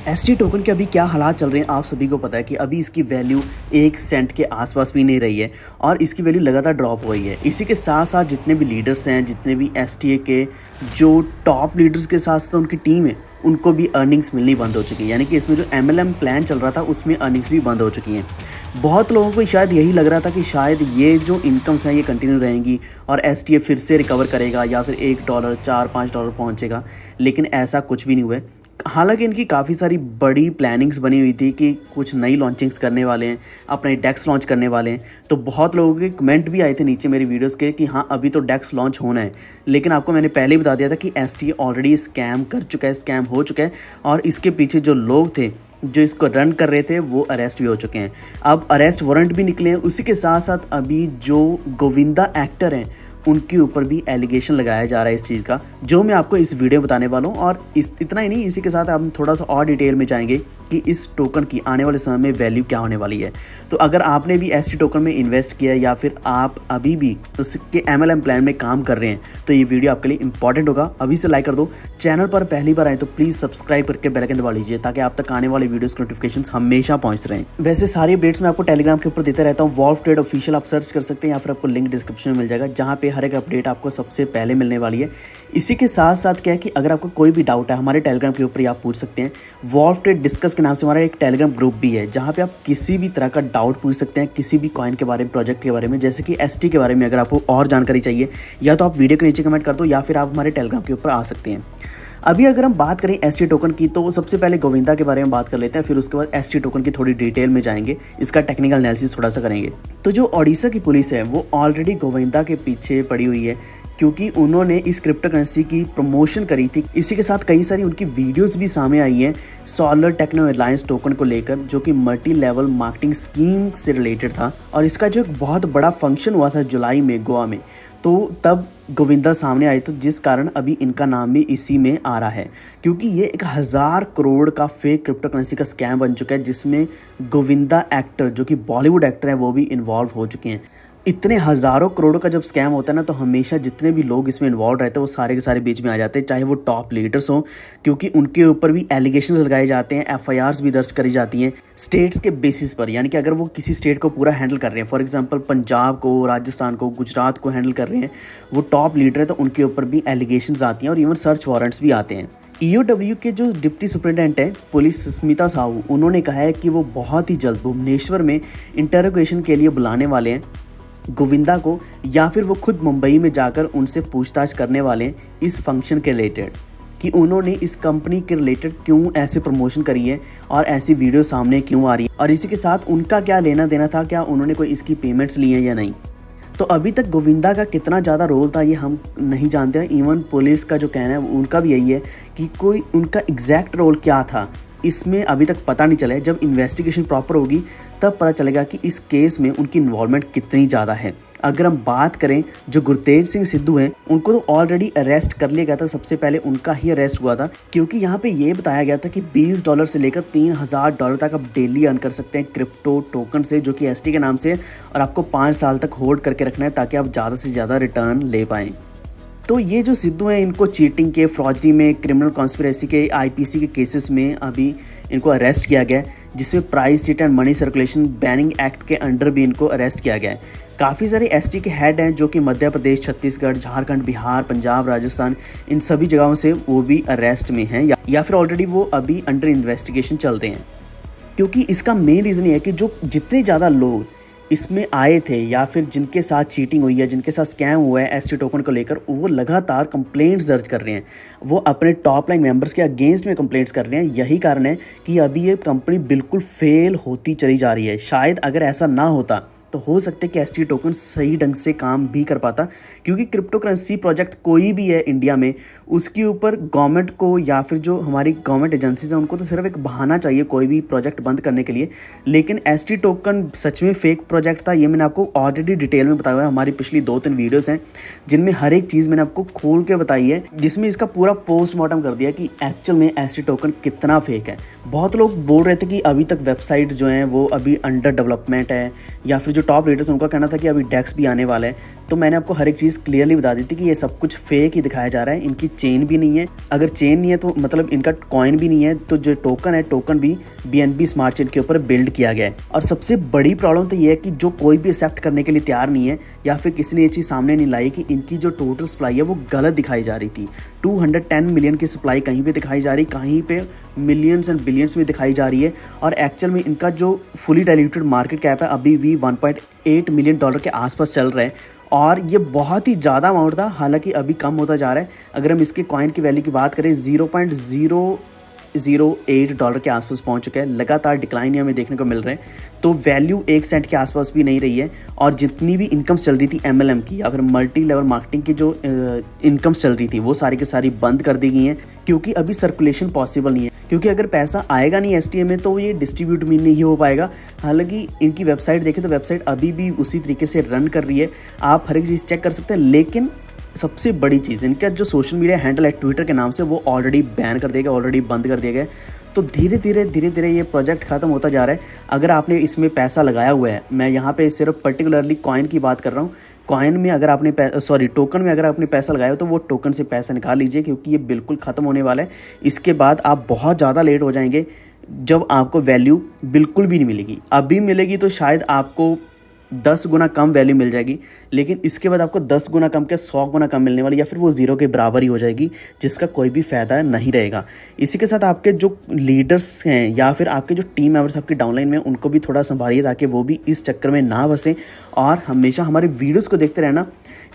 ST token के अभी क्या हालात चल रहे हैं आप सभी को पता है कि अभी इसकी वैल्यू 1 सेंट के आसपास भी नहीं रही है और इसकी वैल्यू लगातार ड्रॉप हो रही है। इसी के साथ साथ जितने भी लीडर्स हैं, जितने भी एसटीए के जो टॉप लीडर्स के साथ साथ उनकी टीम है, उनको भी अर्निंग्स मिलनी बंद हो चुकी है। यानी कि इसमें जो एमएलएम प्लान चल रहा था उसमें अर्निंग्स भी बंद हो चुकी हैं। बहुत लोगों को शायद यही लग रहा था कि शायद ये जो इनकम्स हैं ये कंटिन्यू रहेंगी और एसटीए फिर से रिकवर करेगा या फिर $1 $4-5 पहुँचेगा, लेकिन ऐसा कुछ भी नहीं हुआ है। हालांकि इनकी काफ़ी सारी बड़ी प्लानिंग्स बनी हुई थी कि कुछ नई लॉन्चिंग्स करने वाले हैं, अपने डेक्स लॉन्च करने वाले हैं। तो बहुत लोगों के कमेंट भी आए थे नीचे मेरी वीडियोस के कि हाँ अभी तो डेक्स लॉन्च होना है, लेकिन आपको मैंने पहले ही बता दिया था कि एसटीए ऑलरेडी स्कैम कर चुका है, स्कैम हो चुका है और इसके पीछे जो लोग थे जो इसको रन कर रहे थे वो अरेस्ट भी हो चुके हैं। अब अरेस्ट वारंट भी निकले हैं। उसी के साथ साथ अभी जो गोविंदा एक्टर हैं उनके ऊपर भी एलिगेशन लगाया जा रहा है इस चीज़ का, जो मैं आपको इस वीडियो में बताने वाला हूँ। और इतना ही नहीं, इसी के साथ हम थोड़ा सा और डिटेल में जाएंगे कि इस टोकन की आने वाले समय में वैल्यू क्या होने वाली है। तो अगर आपने भी एसटी टोकन में इन्वेस्ट किया है या फिर आप अभी भी उसके एमएलएम प्लान में काम कर रहे हैं तो ये वीडियो आपके लिए इंपॉर्टेंट होगा। अभी से लाइक कर दो। चैनल पर पहली बार आए तो प्लीज़ सब्सक्राइब करके बेल आइकन दबा लीजिए ताकि आप तक आने वाले वीडियोस के नोटिफिकेशन हमेशा पहुँच रहे हैं। वैसे सारी अपडेट्स मैं आपको टेलीग्राम के ऊपर देता रहता हूँ। वॉल्व ट्रेड ऑफिशियल आप सर्च कर सकते हैं या फिर आपको लिंक डिस्क्रिप्शन में मिल जाएगा, जहाँ पे हर एक अपडेट आपको सबसे पहले मिलने वाली है। इसी के साथ साथ क्या है कि अगर आपको कोई भी डाउट है हमारे टेलीग्राम के ऊपर आप पूछ सकते हैं। वॉल्व ट्रेड डिस्कस के नाम से हमारा एक टेलीग्राम ग्रुप भी है, जहाँ पे आप किसी भी तरह का डाउट पूछ सकते हैं, किसी भी कॉइन के बारे में, प्रोजेक्ट के बारे में, जैसे कि एसटी के बारे में। अगर आपको और जानकारी चाहिए या तो आप वीडियो के नीचे कमेंट कर दो या फिर आप हमारे टेलीग्राम के ऊपर आ सकते हैं। अभी अगर हम बात करें एसटी टोकन की तो सबसे पहले गोविंदा के बारे में बात कर लेते हैं, फिर उसके बाद एसटी टोकन की थोड़ी डिटेल में जाएंगे, इसका टेक्निकल एनालिसिस थोड़ा सा करेंगे। तो जो ओडिशा की पुलिस है वो ऑलरेडी गोविंदा के पीछे पड़ी हुई है, क्योंकि उन्होंने इस क्रिप्टो करेंसी की प्रमोशन करी थी। इसी के साथ कई सारी उनकी वीडियोस भी सामने आई हैं सोलर टेक्नो अलायंस टोकन को लेकर, जो कि मल्टी लेवल मार्केटिंग स्कीम से रिलेटेड था। और इसका जो एक बहुत बड़ा फंक्शन हुआ था जुलाई में गोवा में, तो तब गोविंदा सामने आए, तो जिस कारण अभी इनका नाम भी इसी में आ रहा है, क्योंकि ये 1000 करोड़ का फेक क्रिप्टो करेंसी का स्कैम बन चुका है, जिसमें गोविंदा एक्टर जो कि बॉलीवुड एक्टर है वो भी इन्वॉल्व हो चुके हैं। इतने हज़ारों करोड़ों का जब स्कैम होता है ना, तो हमेशा जितने भी लोग इसमें इन्वॉल्व रहते हैं वो सारे के सारे बीच में आ जाते हैं, चाहे वो टॉप लीडर्स हों, क्योंकि उनके ऊपर भी एलिगेशंस लगाए जाते हैं, एफआईआर्स भी दर्ज करी जाती हैं स्टेट्स के बेसिस पर। यानी कि अगर वो किसी स्टेट को पूरा हैंडल कर रहे हैं, फॉर एग्जांपल पंजाब को, राजस्थान को, गुजरात को हैंडल कर रहे हैं, वो टॉप लीडर है, तो उनके ऊपर भी एलिगेशंस आती हैं और इवन सर्च वारंट्स भी आते हैं। ईओडब्ल्यू के जो डिप्टी सुपरिटेंडेंट हैं पुलिस स्मिता साहू, उन्होंने कहा है कि वो बहुत ही जल्द भुवनेश्वर में इंटरोगेशन के लिए बुलाने वाले हैं गोविंदा को, या फिर वो खुद मुंबई में जाकर उनसे पूछताछ करने वाले हैं इस फंक्शन के रिलेटेड, कि उन्होंने इस कंपनी के रिलेटेड क्यों ऐसे प्रमोशन करी है और ऐसी वीडियो सामने क्यों आ रही है, और इसी के साथ उनका क्या लेना देना था, क्या उन्होंने कोई इसकी पेमेंट्स ली हैं या नहीं। तो अभी तक गोविंदा का कितना ज़्यादा रोल था ये हम नहीं जानते हैं। इवन पुलिस का जो कहना है उनका भी यही है कि कोई उनका एग्जैक्ट रोल क्या था इसमें अभी तक पता नहीं चला है। जब इन्वेस्टिगेशन प्रॉपर होगी तब पता चलेगा कि इस केस में उनकी इन्वॉल्वमेंट कितनी ज़्यादा है। अगर हम बात करें जो गुरतेज सिंह सिद्धू हैं, उनको तो ऑलरेडी अरेस्ट कर लिया गया था, सबसे पहले उनका ही अरेस्ट हुआ था, क्योंकि यहाँ पे ये बताया गया था कि $20 से लेकर $3000 तक आप डेली अर्न कर सकते हैं क्रिप्टो टोकन से, जो कि एसटी के नाम से है, और आपको 5 साल तक होल्ड करके रखना है ताकि आप ज़्यादा से ज़्यादा रिटर्न ले पाएँ। तो ये जो सिद्धू हैं इनको चीटिंग के, फ्रॉडरी में, क्रिमिनल कॉन्स्पिरेसी के, आईपीसी के केसेस में अभी इनको अरेस्ट किया गया है, जिसमें price cheat and money circulation banning act के अंडर भी इनको अरेस्ट किया गया है। काफ़ी सारे एसटी के हेड हैं जो कि मध्य प्रदेश, छत्तीसगढ़, झारखंड, बिहार, पंजाब, राजस्थान, इन सभी जगहों से वो भी अरेस्ट में हैं या फिर ऑलरेडी वो अभी अंडर इन्वेस्टिगेशन चल रहे हैं। क्योंकि इसका मेन रीज़न ये है कि जो जितने ज़्यादा लोग इसमें आए थे या फिर जिनके साथ चीटिंग हुई है, जिनके साथ स्कैम हुआ है एसटी टोकन को लेकर, वो लगातार कंप्लेंट्स दर्ज कर रहे हैं। वो अपने टॉप लाइन मेंबर्स के अगेंस्ट में कंप्लेंट्स कर रहे हैं। यही कारण है कि अभी ये कंपनी बिल्कुल फेल होती चली जा रही है। शायद अगर ऐसा ना होता तो हो सकता है कि एसटी टोकन सही ढंग से काम भी कर पाता, क्योंकि क्रिप्टो करेंसी प्रोजेक्ट कोई भी है इंडिया में, उसके ऊपर गवर्नमेंट को या फिर जो हमारी गवर्नमेंट एजेंसीज हैं उनको तो सिर्फ एक बहाना चाहिए कोई भी प्रोजेक्ट बंद करने के लिए। लेकिन एसटी टोकन सच में फेक प्रोजेक्ट था, ये मैंने आपको ऑलरेडी डिटेल में बताया हुआ है। हमारी पिछली 2-3 वीडियोज़ हैं जिनमें हर एक चीज़ मैंने आपको खोल के बताई है, जिसमें इसका पूरा पोस्टमार्टम कर दिया कि एक्चुअल में एसटी टोकन कितना फेक है। बहुत लोग बोल रहे थे कि अभी तक वेबसाइट्स जो हैं वो अभी अंडर डेवलपमेंट है, या फिर जो टॉप लीडर्स हैं उनका कहना था कि अभी डेक्स भी आने वाला है। तो मैंने आपको हर एक चीज़ क्लियरली बता दी थी कि ये सब कुछ फेक ही दिखाया जा रहा है, इनकी चेन भी नहीं है। अगर चेन नहीं है तो मतलब इनका कॉइन भी नहीं है, तो जो टोकन है टोकन भी BNB स्मार्ट चेन के ऊपर बिल्ड किया गया है। और सबसे बड़ी प्रॉब्लम तो ये है कि जो कोई भी एक्सेप्ट करने के लिए तैयार नहीं है या फिर किसी ने ये चीज़ सामने नहीं लाई कि इनकी जो टोटल सप्लाई है वो गलत दिखाई जा रही थी। 210 मिलियन की सप्लाई कहीं पे दिखाई जा रही, कहीं पे मिलियंस एंड बिलियंस में दिखाई जा रही है। और एक्चुअल में इनका जो फुली डाइल्यूटेड मार्केट कैप है अभी भी $1.8 मिलियन के आसपास चल रहा है, और ये बहुत ही ज़्यादा अमाउंट था, हालांकि अभी कम होता जा रहा है। अगर हम इसके कॉइन की वैल्यू की बात करें $0.008 के आसपास पहुंच चुका है। लगातार डिक्लाइन हमें देखने को मिल रहे हैं, तो वैल्यू 1 सेंट के आसपास भी नहीं रही है। और जितनी भी इनकम्स चल रही थी MLM की या फिर मल्टी लेवल मार्केटिंग की जो इनकम्स चल रही थी वो सारी की सारी बंद कर दी गई हैं, क्योंकि अभी सर्कुलेशन पॉसिबल नहीं है। क्योंकि अगर पैसा आएगा नहीं STA में तो ये डिस्ट्रीब्यूट भी नहीं हो पाएगा। हालांकि इनकी वेबसाइट देखें तो वेबसाइट अभी भी उसी तरीके से रन कर रही है, आप हर एक चीज़ चेक कर सकते हैं। लेकिन सबसे बड़ी चीज़, इनका जो सोशल मीडिया हैंडल है ट्विटर के नाम से वो ऑलरेडी बैन कर दिया गया, ऑलरेडी बंद कर दिया गया। तो धीरे धीरे ये प्रोजेक्ट ख़त्म होता जा रहा है। अगर आपने इसमें पैसा लगाया हुआ है, मैं यहाँ पे सिर्फ पर्टिकुलरली कॉइन की बात कर रहा हूँ, कॉइन में अगर आपने टोकन में अगर आपने पैसा लगाया हो तो वो टोकन से पैसा निकाल लीजिए, क्योंकि ये बिल्कुल ख़त्म होने वाला है। इसके बाद आप बहुत ज़्यादा लेट हो जाएंगे, जब आपको वैल्यू बिल्कुल भी नहीं मिलेगी। अभी मिलेगी तो शायद आपको 10 गुना कम वैल्यू मिल जाएगी, लेकिन इसके बाद आपको 10 गुना कम क्या 100 गुना कम मिलने वाली, या फिर वो ज़ीरो के बराबर ही हो जाएगी, जिसका कोई भी फ़ायदा नहीं रहेगा। इसी के साथ आपके जो लीडर्स हैं या फिर आपके जो टीम मेंबर्स आपकी डाउनलाइन में, उनको भी थोड़ा संभालिए ताकि वो भी इस चक्कर में ना फंसें। और हमेशा हमारे वीडियोज़ को देखते रहना।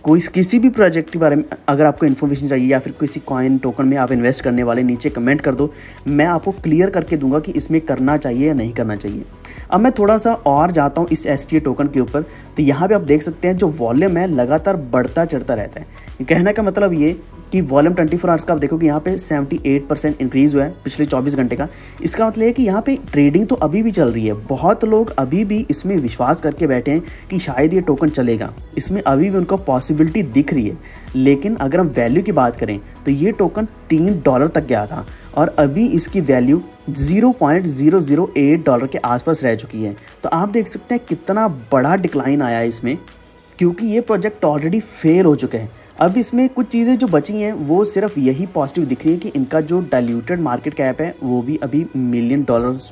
किसी भी प्रोजेक्ट के बारे में अगर आपको इन्फॉर्मेशन चाहिए या फिर किसी कॉइन टोकन में आप इन्वेस्ट करने वाले, नीचे कमेंट कर दो, मैं आपको क्लियर करके दूंगा कि इसमें करना चाहिए या नहीं करना चाहिए। अब मैं थोड़ा सा और जाता हूँ इस STA टोकन के ऊपर, तो यहाँ पे आप देख सकते हैं जो वॉल्यूम है लगातार बढ़ता चढ़ता रहता है। कहने का मतलब ये कि वॉल्यूम 24 आवर्स का आप देखो कि यहाँ पे 78% इंक्रीज़ हुआ है पिछले 24 घंटे का। इसका मतलब है कि यहाँ पे ट्रेडिंग तो अभी भी चल रही है, बहुत लोग अभी भी इसमें विश्वास करके बैठे हैं कि शायद ये टोकन चलेगा, इसमें अभी भी उनको पॉसिबिलिटी दिख रही है। लेकिन अगर हम वैल्यू की बात करें तो ये टोकन $3 तक गया था और अभी इसकी वैल्यू $0.008 के आसपास रह चुकी है। तो आप देख सकते हैं कितना बड़ा डिक्लाइन आया है इसमें, क्योंकि ये प्रोजेक्ट ऑलरेडी फेल हो चुके हैं। अब इसमें कुछ चीज़ें जो बची हैं वो सिर्फ यही पॉजिटिव दिख रही है कि इनका जो डाइल्यूटेड मार्केट कैप है वो भी अभी $1 मिलियन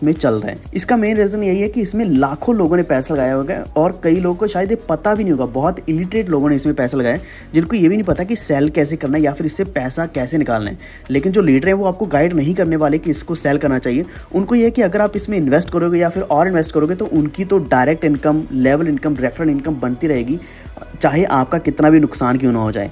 में चल रहा है। इसका मेन रीज़न यही है कि इसमें लाखों लोगों ने पैसा लगाया होगा और कई लोगों को शायद ये पता भी नहीं होगा। बहुत इलिटरेट लोगों ने इसमें पैसा लगाया जिनको ये भी नहीं पता कि सेल कैसे करना है या फिर इससे पैसा कैसे निकालना है। लेकिन जो लीडर है वो आपको गाइड नहीं करने वाले कि इसको सेल करना चाहिए। उनको ये है कि अगर आप इसमें इन्वेस्ट करोगे या फिर और इन्वेस्ट करोगे तो उनकी तो direct income, level income, referral income बनती रहेगी, चाहे आपका कितना भी नुकसान क्यों ना हो जाए।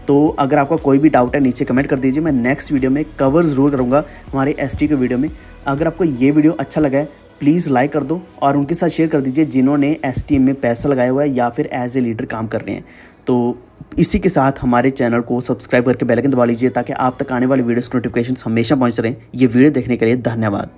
तो अगर आपका कोई भी डाउट है नीचे कमेंट कर दीजिए, मैं नेक्स्ट वीडियो में कवर ज़रूर करूँगा हमारे STA के वीडियो में। अगर आपको ये वीडियो अच्छा लगा है प्लीज़ लाइक कर दो और उनके साथ शेयर कर दीजिए जिन्होंने STA में पैसा लगाया हुआ है या फिर एज ए लीडर काम कर रहे हैं। तो इसी के साथ हमारे चैनल को सब्सक्राइब करके बेल आइकन दबा लीजिए ताकि आप तक आने वाली वीडियोस की नोटिफिकेशन हमेशा पहुँच रहें। ये वीडियो देखने के लिए धन्यवाद।